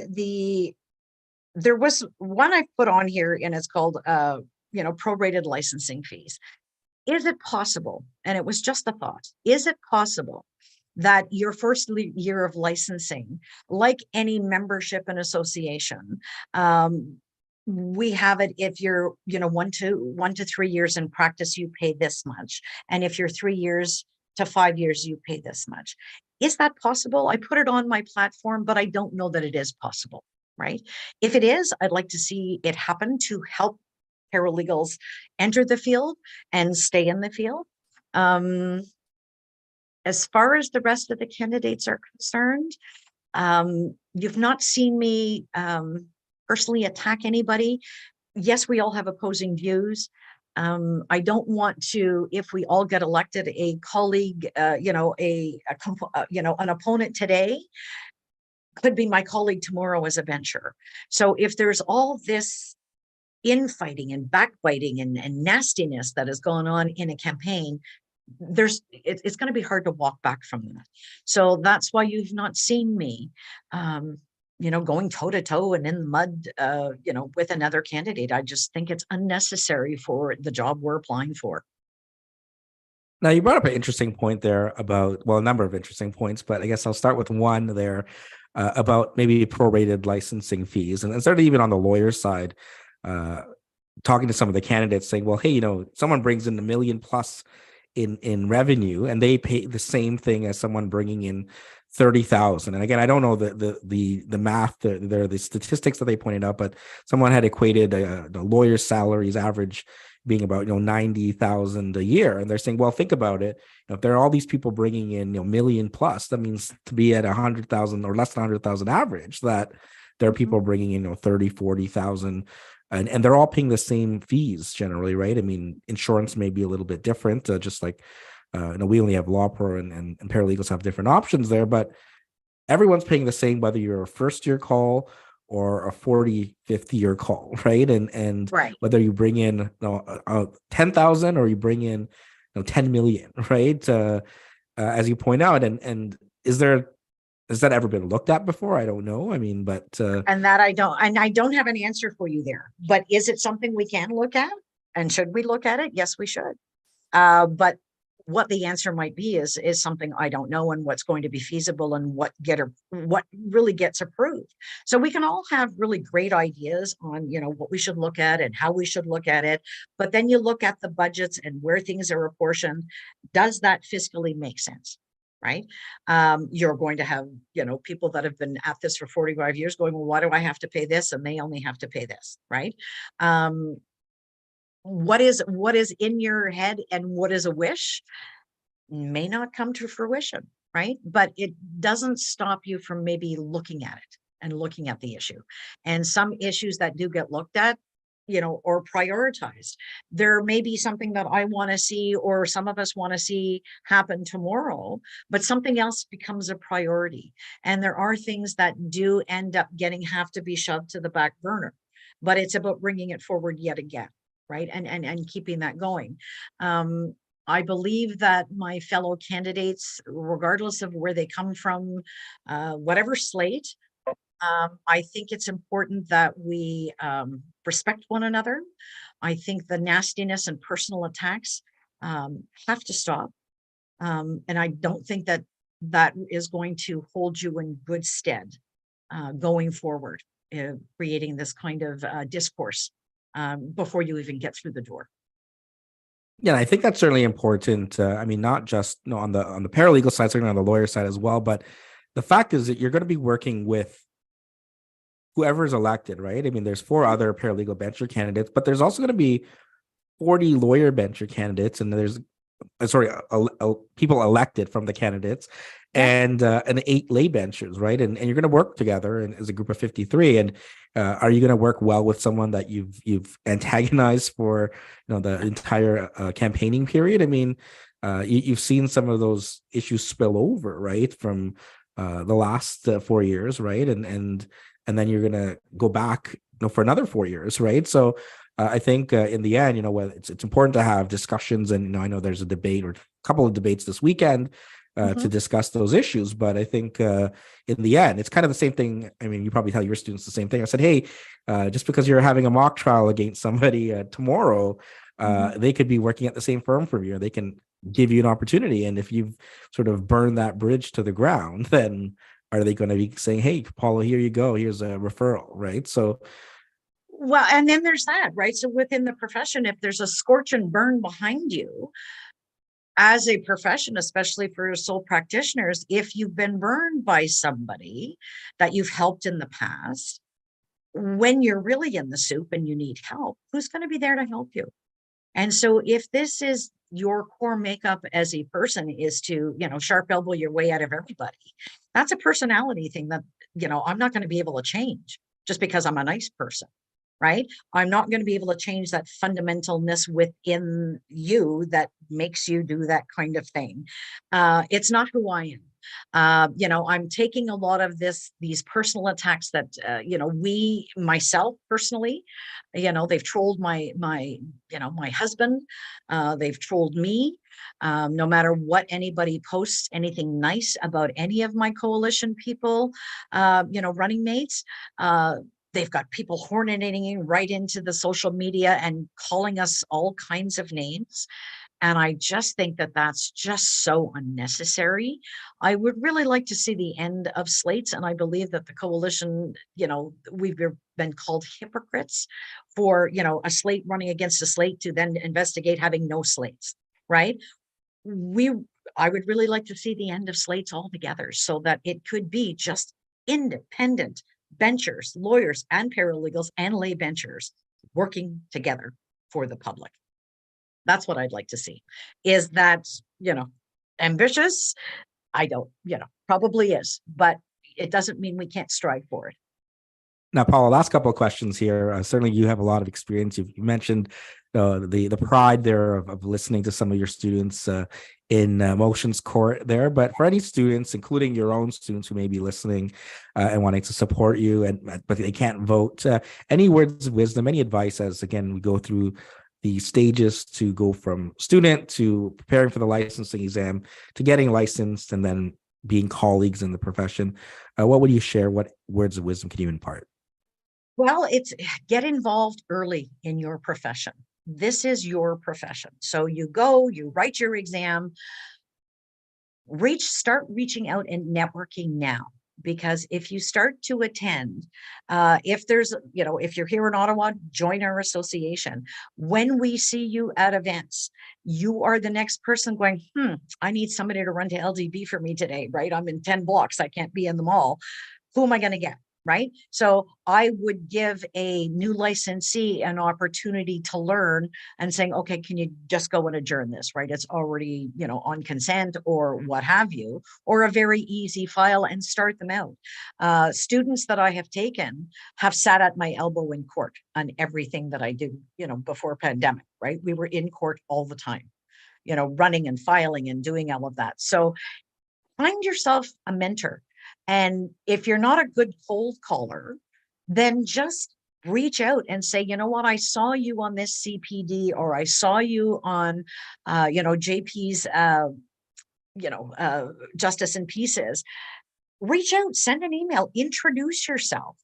B: there was one I put on here, and it's called, prorated licensing fees. Is it possible? And it was just a thought. Is it possible that your first year of licensing, like any membership and association, we have it if you're 1 to 3 years in practice, you pay this much, and if you're 3 years to 5 years, you pay this much. Is that possible? I put it on my platform, but I don't know that it is possible, right? If it is, I'd like to see it happen to help paralegals enter the field and stay in the field. As far as the rest of the candidates are concerned, you've not seen me personally attack anybody. Yes, we all have opposing views. I don't want to, if we all get elected, a colleague, an opponent today could be my colleague tomorrow as a bencher. So if there's all this infighting and backbiting and nastiness that has gone on in a campaign, it's going to be hard to walk back from that. So that's why you've not seen me going toe to toe and in the mud with another candidate. I just think it's unnecessary for the job we're applying for.
A: Now, you brought up an interesting point there about, well, a number of interesting points, but I guess I'll start with one there about maybe prorated licensing fees, and certainly even on the lawyer side, talking to some of the candidates saying, well, hey, someone brings in $1 million plus in revenue, and they pay the same thing as someone bringing in 30,000. And again, I don't know the math, the statistics that they pointed out, but someone had equated the lawyer's salaries average being about 90,000 a year, and they're saying, well, think about it. If there are all these people bringing in million plus, that means to be at 100,000 or less than 100,000 average, that there are people bringing in 30, 40,000. And they're all paying the same fees generally, right? I mean, insurance may be a little bit different, just like, we only have law pro and paralegals have different options there, but everyone's paying the same, whether you're a first year call or a 45th year call, right? And
B: right.
A: Whether you bring in 10,000 or you bring in 10 million, right? As you point out, and has that ever been looked at before? I don't know. I mean, but
B: and I don't have an answer for you there. But is it something we can look at? And should we look at it? Yes, we should. But what the answer might be is something I don't know, and what's going to be feasible and what really gets approved. So we can all have really great ideas on what we should look at and how we should look at it. But then you look at the budgets and where things are apportioned. Does that fiscally make sense? right? You're going to have, people that have been at this for 45 years going, well, why do I have to pay this? And they only have to pay this, right? What is in your head and what is a wish may not come to fruition, right? But it doesn't stop you from maybe looking at it and looking at the issue. And some issues that do get looked at, or prioritized. There may be something that I want to see, or some of us want to see happen tomorrow, but something else becomes a priority. And there are things that do end up have to be shoved to the back burner, but it's about bringing it forward yet again, right? And keeping that going. I believe that my fellow candidates, regardless of where they come from, whatever slate, I think it's important that we respect one another. I think the nastiness and personal attacks have to stop. And I don't think that is going to hold you in good stead going forward, creating this kind of discourse before you even get through the door.
A: Yeah, I think that's certainly important. I mean, not just on the paralegal side, certainly on the lawyer side as well. But the fact is that you're going to be working with whoever is elected, right? I mean, there's 4 other paralegal bencher candidates, but there's also going to be 40 lawyer bencher candidates, and there's people elected from the candidates, and 8 lay benchers, right? And you're going to work together as a group of 53. And are you going to work well with someone that you've antagonized for the entire campaigning period? I mean, you've seen some of those issues spill over, right, from the last 4 years, right? And then you're going to go back for another 4 years, right? So I think in the end, it's important to have discussions. And I know there's a debate or a couple of debates this weekend to discuss those issues. But I think in the end, it's kind of the same thing. I mean, you probably tell your students the same thing. I said, hey, just because you're having a mock trial against somebody tomorrow, they could be working at the same firm for you. They can give you an opportunity. And if you've sort of burned that bridge to the ground, then are they going to be saying, hey, Paula, here you go. Here's a referral, right? So,
B: well, and then there's that, right? So within the profession, if there's a scorch and burn behind you, as a profession, especially for sole practitioners, if you've been burned by somebody that you've helped in the past, when you're really in the soup and you need help, who's going to be there to help you? And so if this is your core makeup as a person is to, sharp elbow your way out of everybody, that's a personality thing that, I'm not going to be able to change just because I'm a nice person, right? I'm not going to be able to change that fundamentalness within you that makes you do that kind of thing. It's not who I am. I'm taking a lot of these personal attacks that, myself personally, they've trolled my husband, they've trolled me. No matter what anybody posts, anything nice about any of my coalition people, running mates, they've got people hornating right into the social media and calling us all kinds of names. And I just think that that's just so unnecessary. I would really like to see the end of slates. And I believe that the coalition, we've been called hypocrites for, a slate running against a slate to then investigate having no slates, right? I would really like to see the end of slates altogether so that it could be just independent benchers, lawyers and paralegals and lay benchers working together for the public. That's what I'd like to see. Is that, ambitious? I don't, probably is, but it doesn't mean we can't strive for it.
A: Now, Paula, last couple of questions here. Certainly, you have a lot of experience. You mentioned the pride there of listening to some of your students in motions court there. But for any students, including your own students who may be listening and wanting to support you, but they can't vote, any words of wisdom, any advice as, again, we go through the stages to go from student to preparing for the licensing exam to getting licensed and then being colleagues in the profession. What would you share? What words of wisdom can you impart?
B: Well, it's get involved early in your profession. This is your profession. So you write your exam, start reaching out and networking now. because if you start to attend, if there's, if you're here in Ottawa, join our association. When we see you at events, you are the next person going, I need somebody to run to LDB for me today, right? I'm in 10 blocks. I can't be in the mall. Who am I going to get? Right. So I would give a new licensee an opportunity to learn and saying, okay, can you just go and adjourn this? Right. It's already, on consent or what have you, or a very easy file, and start them out. Students that I have taken have sat at my elbow in court on everything that I did, before pandemic. Right. We were in court all the time, running and filing and doing all of that. So find yourself a mentor. And if you're not a good cold caller, then just reach out and say, you know what, I saw you on this CPD, or I saw you on, JP's, Justice and Pieces. Reach out, send an email, introduce yourself,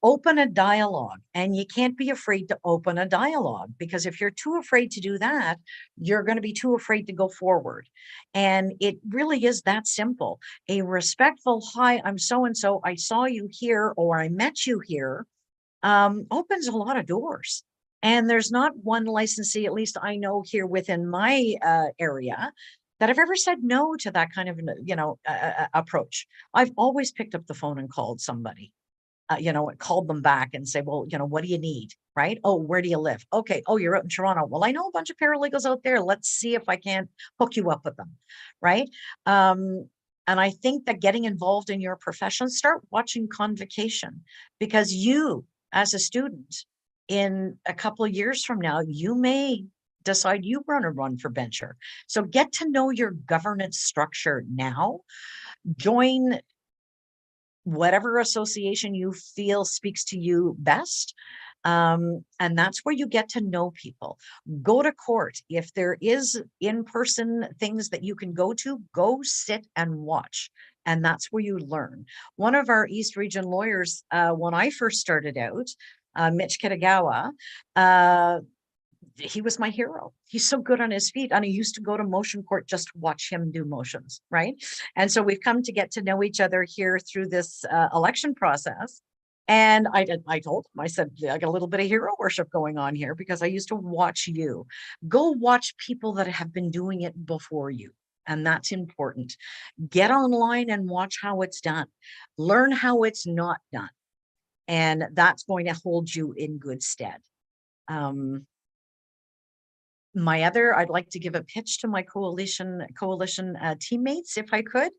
B: open a dialogue. And you can't be afraid to open a dialogue, because if you're too afraid to do that, you're going to be too afraid to go forward. And it really is that simple. A respectful, hi, I'm so-and-so, I saw you here, or I met you here, opens a lot of doors. And there's not one licensee, at least I know here within my area, that I've ever said no to that kind of, approach. I've always picked up the phone and called somebody, called them back and say, well, what do you need? Right? Oh, where do you live? Okay. Oh, you're out in Toronto. Well, I know a bunch of paralegals out there. Let's see if I can't hook you up with them. Right. And I think that getting involved in your profession, start watching Convocation, because you, as a student, in a couple of years from now, you may decide you want to run for bencher. So get to know your governance structure now. Join whatever association you feel speaks to you best. And that's where you get to know people. Go to court. If there is in-person things that you can go to, go sit and watch. And that's where you learn. One of our East Region lawyers, when I first started out, Mitch Kitagawa, he was my hero. He's so good on his feet. And I used to go to motion court just to watch him do motions, right? And so we've come to get to know each other here through this election process. And I told him, I said, I got a little bit of hero worship going on here, because I used to watch you. Go watch people that have been doing it before you. And that's important. Get online and watch how it's done. Learn how it's not done. And that's going to hold you in good stead. I'd like to give a pitch to my coalition teammates, if I could.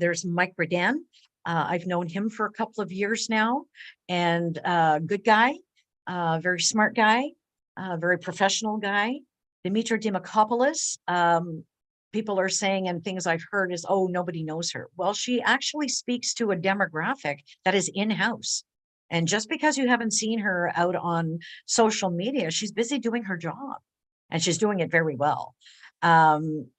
B: There's Mike Redan. I've known him for a couple of years now, and good guy, very smart guy, very professional guy. Dimitra Dimakopoulos, people are saying, and things I've heard is, oh, nobody knows her. Well, she actually speaks to a demographic that is in-house. And just because you haven't seen her out on social media, she's busy doing her job. And she's doing it very well. Deborah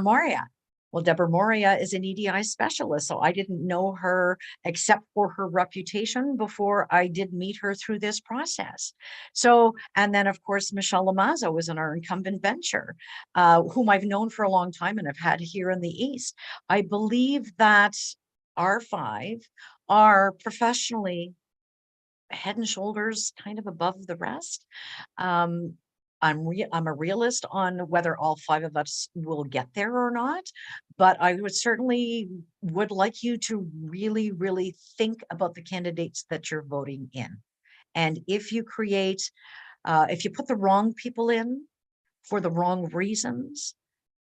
B: Moria. Well, Deborah Moria is an EDI specialist, so I didn't know her except for her reputation before I did meet her through this process. So, and then of course, Michelle Lamazo was our incumbent bencher, whom I've known for a long time and have had here in the East. I believe that our five are professionally head and shoulders kind of above the rest. I'm a realist on whether all five of us will get there or not, but I would like you to really, really think about the candidates that you're voting in. And if you if you put the wrong people in for the wrong reasons,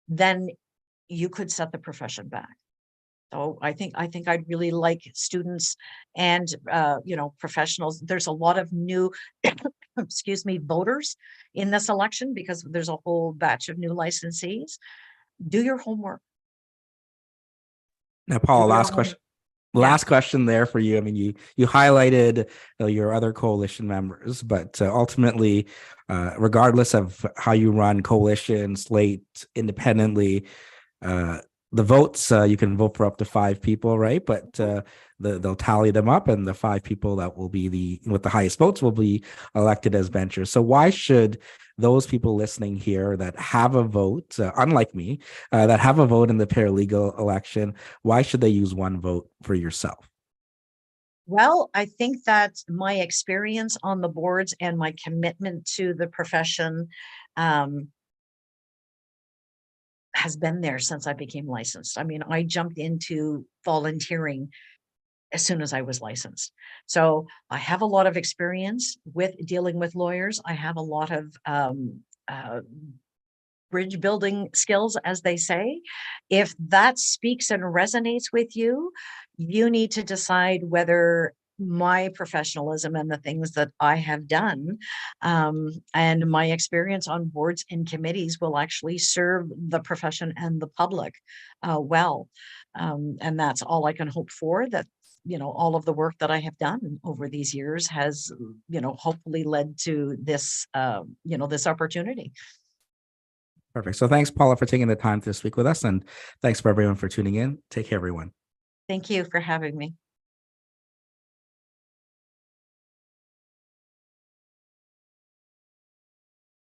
B: then you could set the profession back. So I think I'd really like students and professionals. There's a lot of new voters in this election, because there's a whole batch of new licensees. Do your homework.
A: Now, Paula, last question. Last
B: Yes.
A: question there for you. I mean, you highlighted your other coalition members, but ultimately, regardless of how you run coalition, slate, independently, the votes, you can vote for up to 5 people, right? But they'll tally them up, and the 5 people that will be with the highest votes will be elected as benchers. So why should those people listening here that have a vote, unlike me, that have a vote in the paralegal election, why should they use one vote for yourself?
B: Well, I think that my experience on the boards and my commitment to the profession um, has been there since I became licensed. I mean, I jumped into volunteering as soon as I was licensed. So I have a lot of experience with dealing with lawyers. I have a lot of bridge building skills, as they say. If that speaks and resonates with you, you need to decide whether my professionalism and the things that I have done and my experience on boards and committees will actually serve the profession and the public well. And that's all I can hope for, that all of the work that I have done over these years has hopefully led to this this opportunity.
A: Perfect. So thanks, Paula, for taking the time to speak with us. And thanks for everyone for tuning in. Take care, everyone.
B: Thank you for having me.